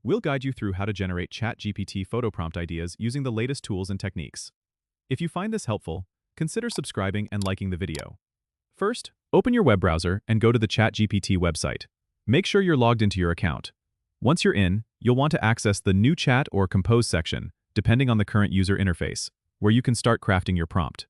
We'll guide you through how to generate ChatGPT photo prompt ideas using the latest tools and techniques. If you find this helpful, consider subscribing and liking the video. First, open your web browser and go to the ChatGPT website. Make sure you're logged into your account. Once you're in, you'll want to access the New Chat or Compose section, depending on the current user interface, where you can start crafting your prompt.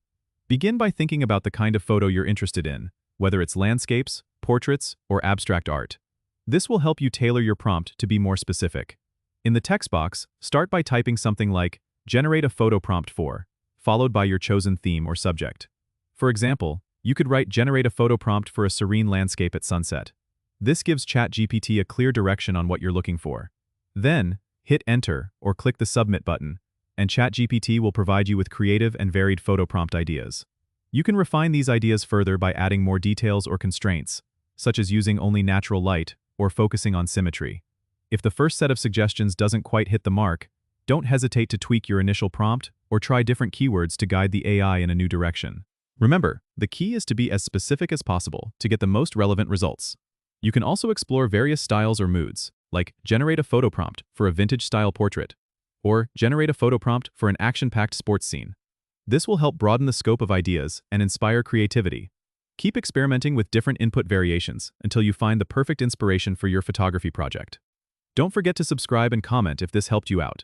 Begin by thinking about the kind of photo you're interested in, whether it's landscapes, portraits, or abstract art. This will help you tailor your prompt to be more specific. In the text box, start by typing something like, "Generate a photo prompt for," followed by your chosen theme or subject. For example, you could write "Generate a photo prompt for a serene landscape at sunset." This gives ChatGPT a clear direction on what you're looking for. Then, hit Enter or click the Submit button, and ChatGPT will provide you with creative and varied photo prompt ideas. You can refine these ideas further by adding more details or constraints, such as using only natural light or focusing on symmetry. If the first set of suggestions doesn't quite hit the mark, don't hesitate to tweak your initial prompt or try different keywords to guide the AI in a new direction. Remember, the key is to be as specific as possible to get the most relevant results. You can also explore various styles or moods, like generate a photo prompt for a vintage-style portrait, or generate a photo prompt for an action-packed sports scene. This will help broaden the scope of ideas and inspire creativity. Keep experimenting with different input variations until you find the perfect inspiration for your photography project. Don't forget to subscribe and comment if this helped you out.